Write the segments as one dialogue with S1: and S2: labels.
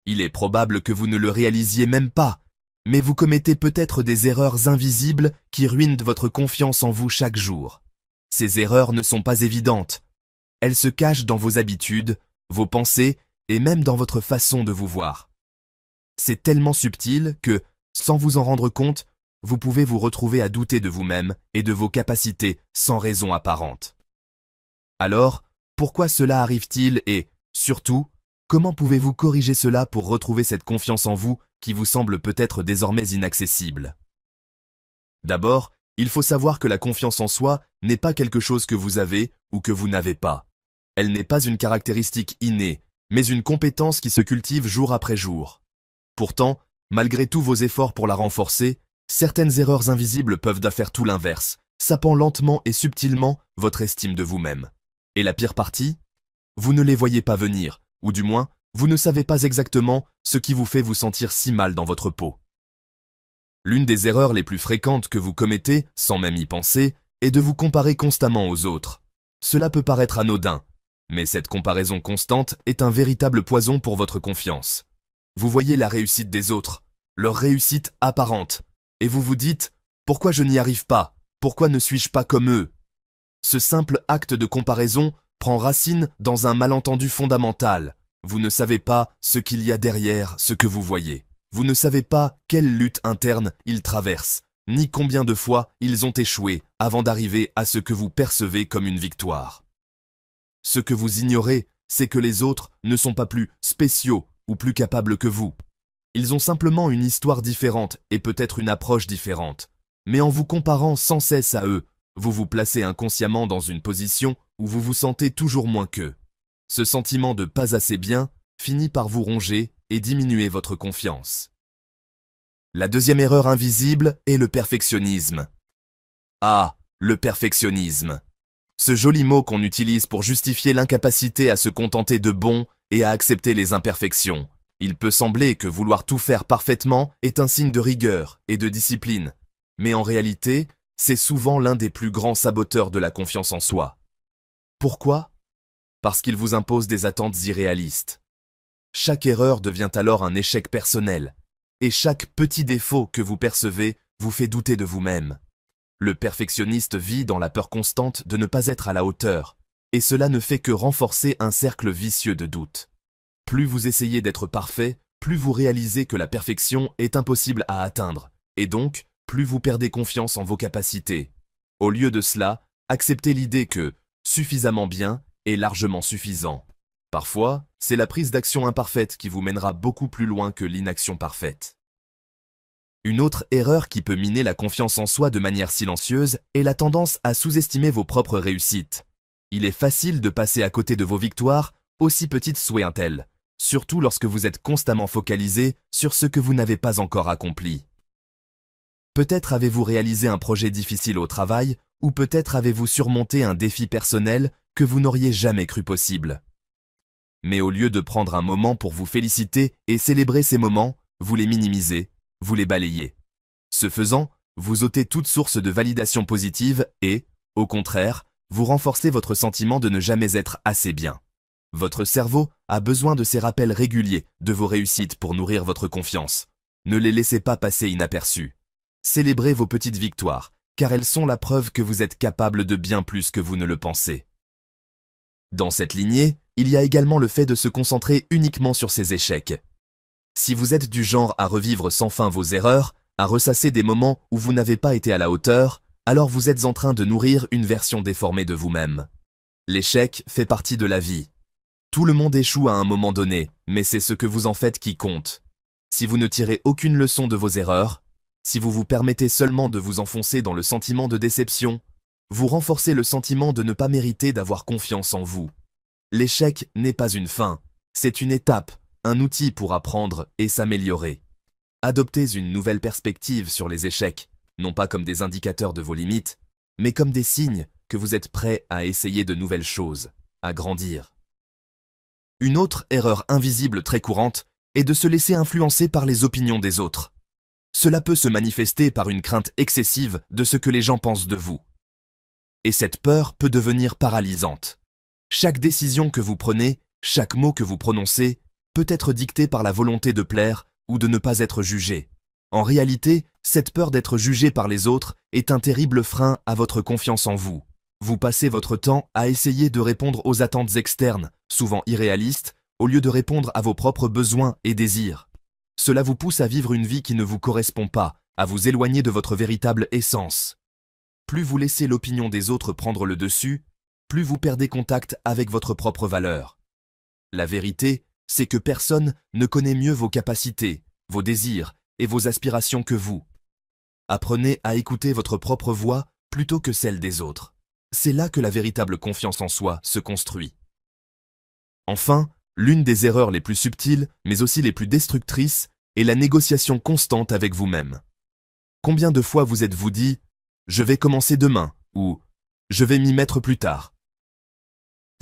S1: Il est probable que vous ne le réalisiez même pas, mais vous commettez peut-être des erreurs invisibles qui ruinent votre confiance en vous chaque jour. Ces erreurs ne sont pas évidentes. Elles se cachent dans vos habitudes, vos pensées et même dans votre façon de vous voir. C'est tellement subtil que, sans vous en rendre compte, vous pouvez vous retrouver à douter de vous-même et de vos capacités sans raison apparente. Alors, pourquoi cela arrive-t-il et, surtout, comment pouvez-vous corriger cela pour retrouver cette confiance en vous qui vous semble peut-être désormais inaccessible? D'abord, il faut savoir que la confiance en soi n'est pas quelque chose que vous avez ou que vous n'avez pas. Elle n'est pas une caractéristique innée, mais une compétence qui se cultive jour après jour. Pourtant, malgré tous vos efforts pour la renforcer, certaines erreurs invisibles peuvent faire tout l'inverse, sapant lentement et subtilement votre estime de vous-même. Et la pire partie? Vous ne les voyez pas venir, ou du moins, vous ne savez pas exactement ce qui vous fait vous sentir si mal dans votre peau. L'une des erreurs les plus fréquentes que vous commettez, sans même y penser, est de vous comparer constamment aux autres. Cela peut paraître anodin, mais cette comparaison constante est un véritable poison pour votre confiance. Vous voyez la réussite des autres, leur réussite apparente, et vous vous dites « Pourquoi je n'y arrive pas? Pourquoi ne suis-je pas comme eux ?» Ce simple acte de comparaison prend racine dans un malentendu fondamental. Vous ne savez pas ce qu'il y a derrière ce que vous voyez. Vous ne savez pas quelle lutte interne ils traversent, ni combien de fois ils ont échoué avant d'arriver à ce que vous percevez comme une victoire. Ce que vous ignorez, c'est que les autres ne sont pas plus spéciaux ou plus capables que vous. Ils ont simplement une histoire différente et peut-être une approche différente. Mais en vous comparant sans cesse à eux, vous vous placez inconsciemment dans une position où vous vous sentez toujours moins qu'eux. Ce sentiment de pas assez bien finit par vous ronger et diminuer votre confiance. La deuxième erreur invisible est le perfectionnisme. Ah, le perfectionnisme. Ce joli mot qu'on utilise pour justifier l'incapacité à se contenter de bon et à accepter les imperfections. Il peut sembler que vouloir tout faire parfaitement est un signe de rigueur et de discipline, mais en réalité, c'est souvent l'un des plus grands saboteurs de la confiance en soi. Pourquoi? Parce qu'il vous impose des attentes irréalistes. Chaque erreur devient alors un échec personnel, et chaque petit défaut que vous percevez vous fait douter de vous-même. Le perfectionniste vit dans la peur constante de ne pas être à la hauteur, et cela ne fait que renforcer un cercle vicieux de doute. Plus vous essayez d'être parfait, plus vous réalisez que la perfection est impossible à atteindre, et donc, plus vous perdez confiance en vos capacités. Au lieu de cela, acceptez l'idée que suffisamment bien est largement suffisant. Parfois, c'est la prise d'action imparfaite qui vous mènera beaucoup plus loin que l'inaction parfaite. Une autre erreur qui peut miner la confiance en soi de manière silencieuse est la tendance à sous-estimer vos propres réussites. Il est facile de passer à côté de vos victoires, aussi petites soient-elles, surtout lorsque vous êtes constamment focalisé sur ce que vous n'avez pas encore accompli. Peut-être avez-vous réalisé un projet difficile au travail, ou peut-être avez-vous surmonté un défi personnel que vous n'auriez jamais cru possible. Mais au lieu de prendre un moment pour vous féliciter et célébrer ces moments, vous les minimisez, vous les balayez. Ce faisant, vous ôtez toute source de validation positive et, au contraire, vous renforcez votre sentiment de ne jamais être assez bien. Votre cerveau a besoin de ces rappels réguliers de vos réussites pour nourrir votre confiance. Ne les laissez pas passer inaperçus. Célébrez vos petites victoires, car elles sont la preuve que vous êtes capable de bien plus que vous ne le pensez. Dans cette lignée, il y a également le fait de se concentrer uniquement sur ses échecs. Si vous êtes du genre à revivre sans fin vos erreurs, à ressasser des moments où vous n'avez pas été à la hauteur, alors vous êtes en train de nourrir une version déformée de vous-même. L'échec fait partie de la vie. Tout le monde échoue à un moment donné, mais c'est ce que vous en faites qui compte. Si vous ne tirez aucune leçon de vos erreurs, si vous vous permettez seulement de vous enfoncer dans le sentiment de déception, vous renforcez le sentiment de ne pas mériter d'avoir confiance en vous. L'échec n'est pas une fin, c'est une étape, un outil pour apprendre et s'améliorer. Adoptez une nouvelle perspective sur les échecs, non pas comme des indicateurs de vos limites, mais comme des signes que vous êtes prêt à essayer de nouvelles choses, à grandir. Une autre erreur invisible très courante est de se laisser influencer par les opinions des autres. Cela peut se manifester par une crainte excessive de ce que les gens pensent de vous. et cette peur peut devenir paralysante. Chaque décision que vous prenez, chaque mot que vous prononcez, peut être dicté par la volonté de plaire ou de ne pas être jugé. En réalité, cette peur d'être jugé par les autres est un terrible frein à votre confiance en vous. Vous passez votre temps à essayer de répondre aux attentes externes, souvent irréalistes, au lieu de répondre à vos propres besoins et désirs. Cela vous pousse à vivre une vie qui ne vous correspond pas, à vous éloigner de votre véritable essence. Plus vous laissez l'opinion des autres prendre le dessus, plus vous perdez contact avec votre propre valeur. La vérité, c'est que personne ne connaît mieux vos capacités, vos désirs et vos aspirations que vous. Apprenez à écouter votre propre voix plutôt que celle des autres. C'est là que la véritable confiance en soi se construit. Enfin, l'une des erreurs les plus subtiles, mais aussi les plus destructrices, est la négociation constante avec vous-même. Combien de fois vous êtes-vous dit « je vais commencer demain » ou « je vais m'y mettre plus tard ».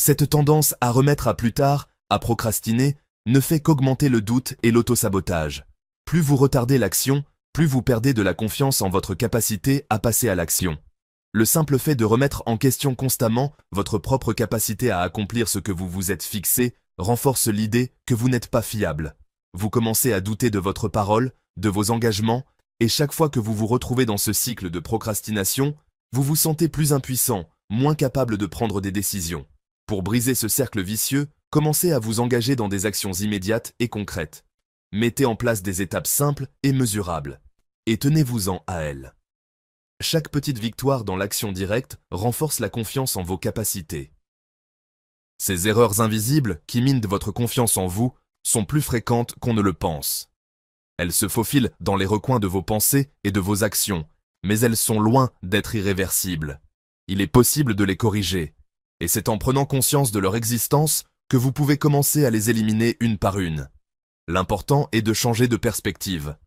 S1: Cette tendance à remettre à plus tard, à procrastiner, ne fait qu'augmenter le doute et l'autosabotage. Plus vous retardez l'action, plus vous perdez de la confiance en votre capacité à passer à l'action. Le simple fait de remettre en question constamment votre propre capacité à accomplir ce que vous vous êtes fixé renforce l'idée que vous n'êtes pas fiable. Vous commencez à douter de votre parole, de vos engagements, et chaque fois que vous vous retrouvez dans ce cycle de procrastination, vous vous sentez plus impuissant, moins capable de prendre des décisions. Pour briser ce cercle vicieux, commencez à vous engager dans des actions immédiates et concrètes. Mettez en place des étapes simples et mesurables, et tenez-vous-en à elles. Chaque petite victoire dans l'action directe renforce la confiance en vos capacités. Ces erreurs invisibles qui minent votre confiance en vous sont plus fréquentes qu'on ne le pense. Elles se faufilent dans les recoins de vos pensées et de vos actions, mais elles sont loin d'être irréversibles. Il est possible de les corriger, et c'est en prenant conscience de leur existence que vous pouvez commencer à les éliminer une par une. L'important est de changer de perspective.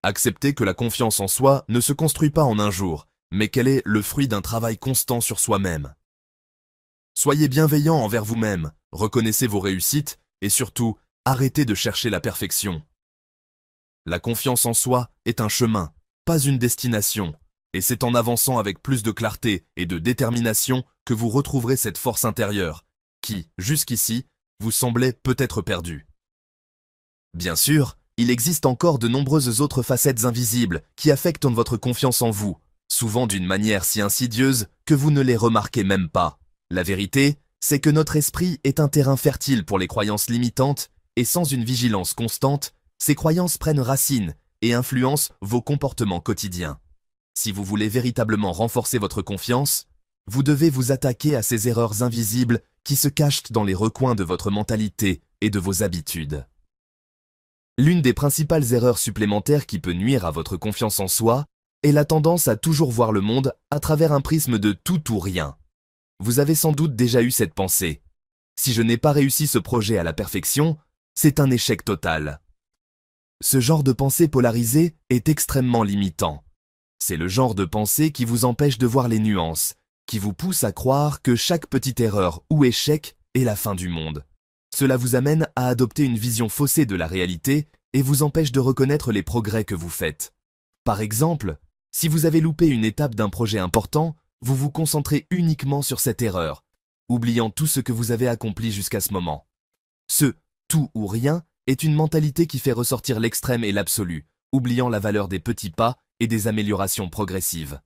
S1: Acceptez que la confiance en soi ne se construit pas en un jour, mais qu'elle est le fruit d'un travail constant sur soi-même. Soyez bienveillant envers vous-même, reconnaissez vos réussites et surtout, arrêtez de chercher la perfection. La confiance en soi est un chemin, pas une destination, et c'est en avançant avec plus de clarté et de détermination que vous retrouverez cette force intérieure, qui, jusqu'ici, vous semblait peut-être perdue. Bien sûr, il existe encore de nombreuses autres facettes invisibles qui affectent votre confiance en vous, souvent d'une manière si insidieuse que vous ne les remarquez même pas. La vérité, c'est que notre esprit est un terrain fertile pour les croyances limitantes, et sans une vigilance constante, ces croyances prennent racine et influencent vos comportements quotidiens. Si vous voulez véritablement renforcer votre confiance, vous devez vous attaquer à ces erreurs invisibles qui se cachent dans les recoins de votre mentalité et de vos habitudes. L'une des principales erreurs supplémentaires qui peut nuire à votre confiance en soi est la tendance à toujours voir le monde à travers un prisme de tout ou rien. Vous avez sans doute déjà eu cette pensée. Si je n'ai pas réussi ce projet à la perfection, c'est un échec total. Ce genre de pensée polarisée est extrêmement limitant. C'est le genre de pensée qui vous empêche de voir les nuances, qui vous pousse à croire que chaque petite erreur ou échec est la fin du monde. Cela vous amène à adopter une vision faussée de la réalité et vous empêche de reconnaître les progrès que vous faites. Par exemple, si vous avez loupé une étape d'un projet important, vous vous concentrez uniquement sur cette erreur, oubliant tout ce que vous avez accompli jusqu'à ce moment. Ce « tout ou rien » est une mentalité qui fait ressortir l'extrême et l'absolu, oubliant la valeur des petits pas et des améliorations progressives.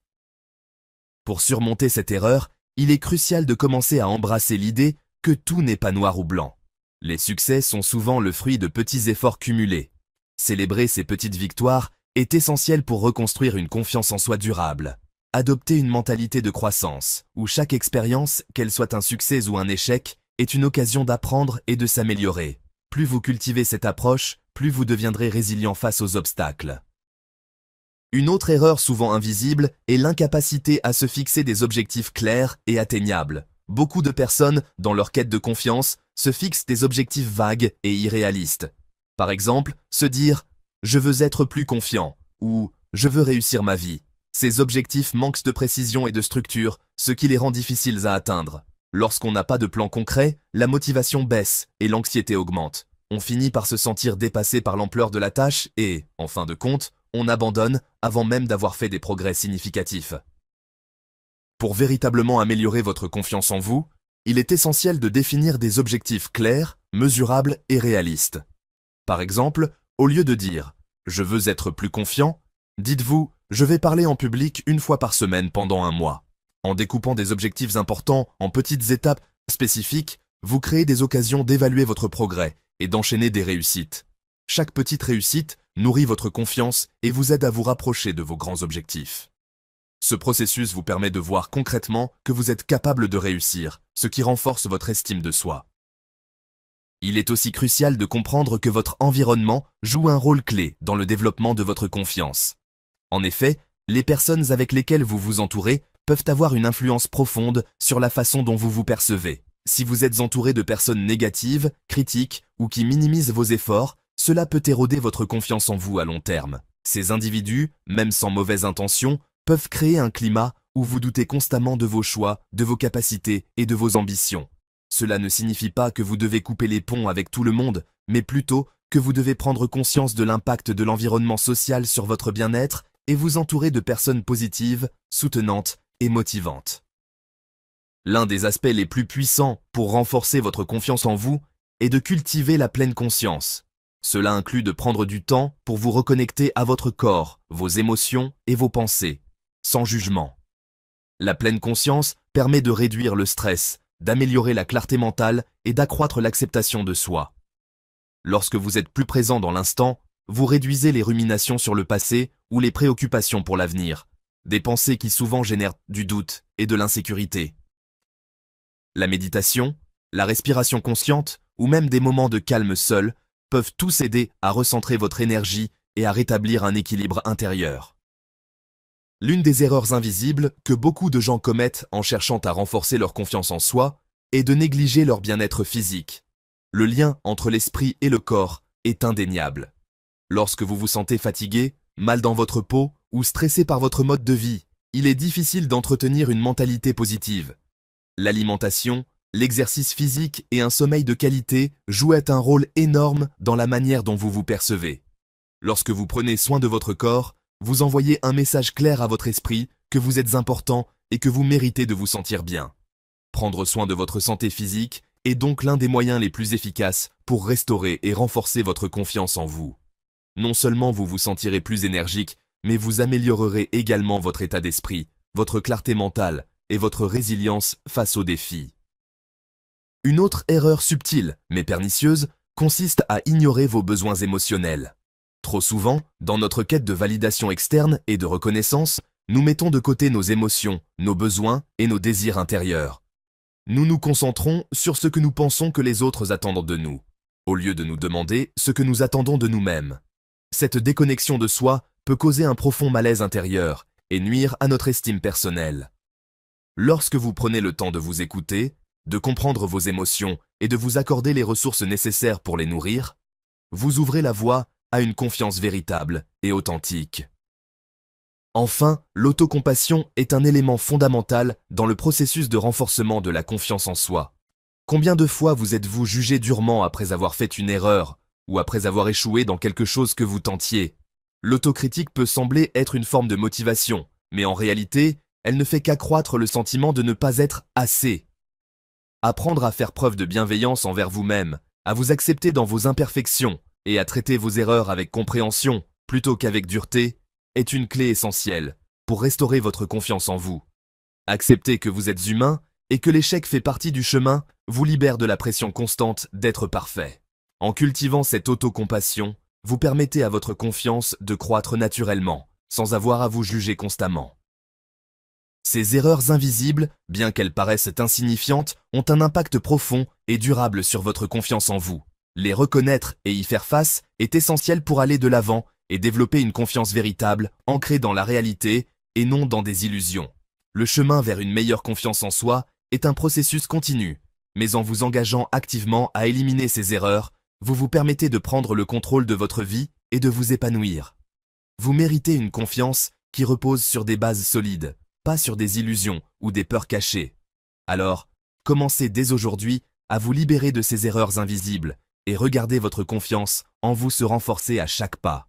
S1: Pour surmonter cette erreur, il est crucial de commencer à embrasser l'idée que tout n'est pas noir ou blanc. Les succès sont souvent le fruit de petits efforts cumulés. Célébrer ces petites victoires est essentiel pour reconstruire une confiance en soi durable. Adopter une mentalité de croissance, où chaque expérience, qu'elle soit un succès ou un échec, est une occasion d'apprendre et de s'améliorer. Plus vous cultivez cette approche, plus vous deviendrez résilient face aux obstacles. Une autre erreur souvent invisible est l'incapacité à se fixer des objectifs clairs et atteignables. Beaucoup de personnes, dans leur quête de confiance, se fixent des objectifs vagues et irréalistes. Par exemple, se dire « je veux être plus confiant » ou « je veux réussir ma vie ». Ces objectifs manquent de précision et de structure, ce qui les rend difficiles à atteindre. Lorsqu'on n'a pas de plan concret, la motivation baisse et l'anxiété augmente. On finit par se sentir dépassé par l'ampleur de la tâche et, en fin de compte, on abandonne avant même d'avoir fait des progrès significatifs. Pour véritablement améliorer votre confiance en vous, il est essentiel de définir des objectifs clairs, mesurables et réalistes. Par exemple, au lieu de dire « je veux être plus confiant », dites-vous « je vais parler en public une fois par semaine pendant un mois ». En découpant des objectifs importants en petites étapes spécifiques, vous créez des occasions d'évaluer votre progrès et d'enchaîner des réussites. Chaque petite réussite nourrit votre confiance et vous aide à vous rapprocher de vos grands objectifs. Ce processus vous permet de voir concrètement que vous êtes capable de réussir, ce qui renforce votre estime de soi. Il est aussi crucial de comprendre que votre environnement joue un rôle clé dans le développement de votre confiance. En effet, les personnes avec lesquelles vous vous entourez peuvent avoir une influence profonde sur la façon dont vous vous percevez. Si vous êtes entouré de personnes négatives, critiques ou qui minimisent vos efforts, cela peut éroder votre confiance en vous à long terme. Ces individus, même sans mauvaise intention, peuvent créer un climat où vous doutez constamment de vos choix, de vos capacités et de vos ambitions. Cela ne signifie pas que vous devez couper les ponts avec tout le monde, mais plutôt que vous devez prendre conscience de l'impact de l'environnement social sur votre bien-être et vous entourer de personnes positives, soutenantes et motivantes. L'un des aspects les plus puissants pour renforcer votre confiance en vous est de cultiver la pleine conscience. Cela inclut de prendre du temps pour vous reconnecter à votre corps, vos émotions et vos pensées, sans jugement. La pleine conscience permet de réduire le stress, d'améliorer la clarté mentale et d'accroître l'acceptation de soi. Lorsque vous êtes plus présent dans l'instant, vous réduisez les ruminations sur le passé ou les préoccupations pour l'avenir, des pensées qui souvent génèrent du doute et de l'insécurité. La méditation, la respiration consciente ou même des moments de calme seuls peuvent tous aider à recentrer votre énergie et à rétablir un équilibre intérieur. L'une des erreurs invisibles que beaucoup de gens commettent en cherchant à renforcer leur confiance en soi est de négliger leur bien-être physique. Le lien entre l'esprit et le corps est indéniable. Lorsque vous vous sentez fatigué, mal dans votre peau ou stressé par votre mode de vie, il est difficile d'entretenir une mentalité positive. L'alimentation, l'exercice physique et un sommeil de qualité jouent un rôle énorme dans la manière dont vous vous percevez. Lorsque vous prenez soin de votre corps, vous envoyez un message clair à votre esprit que vous êtes important et que vous méritez de vous sentir bien. Prendre soin de votre santé physique est donc l'un des moyens les plus efficaces pour restaurer et renforcer votre confiance en vous. Non seulement vous vous sentirez plus énergique, mais vous améliorerez également votre état d'esprit, votre clarté mentale et votre résilience face aux défis. Une autre erreur subtile, mais pernicieuse, consiste à ignorer vos besoins émotionnels. Trop souvent, dans notre quête de validation externe et de reconnaissance, nous mettons de côté nos émotions, nos besoins et nos désirs intérieurs. Nous nous concentrons sur ce que nous pensons que les autres attendent de nous, au lieu de nous demander ce que nous attendons de nous-mêmes. Cette déconnexion de soi peut causer un profond malaise intérieur et nuire à notre estime personnelle. Lorsque vous prenez le temps de vous écouter, de comprendre vos émotions et de vous accorder les ressources nécessaires pour les nourrir, vous ouvrez la voie à une confiance véritable et authentique. Enfin, l'autocompassion est un élément fondamental dans le processus de renforcement de la confiance en soi. Combien de fois vous êtes-vous jugé durement après avoir fait une erreur ou après avoir échoué dans quelque chose que vous tentiez? L'autocritique peut sembler être une forme de motivation, mais en réalité, elle ne fait qu'accroître le sentiment de ne pas être assez. Apprendre à faire preuve de bienveillance envers vous-même, à vous accepter dans vos imperfections et à traiter vos erreurs avec compréhension plutôt qu'avec dureté est une clé essentielle pour restaurer votre confiance en vous. Accepter que vous êtes humain et que l'échec fait partie du chemin vous libère de la pression constante d'être parfait. En cultivant cette autocompassion, vous permettez à votre confiance de croître naturellement, sans avoir à vous juger constamment. Ces erreurs invisibles, bien qu'elles paraissent insignifiantes, ont un impact profond et durable sur votre confiance en vous. Les reconnaître et y faire face est essentiel pour aller de l'avant et développer une confiance véritable, ancrée dans la réalité et non dans des illusions. Le chemin vers une meilleure confiance en soi est un processus continu, mais en vous engageant activement à éliminer ces erreurs, vous vous permettez de prendre le contrôle de votre vie et de vous épanouir. Vous méritez une confiance qui repose sur des bases solides, pas sur des illusions ou des peurs cachées. Alors, commencez dès aujourd'hui à vous libérer de ces erreurs invisibles et regardez votre confiance en vous se renforcer à chaque pas.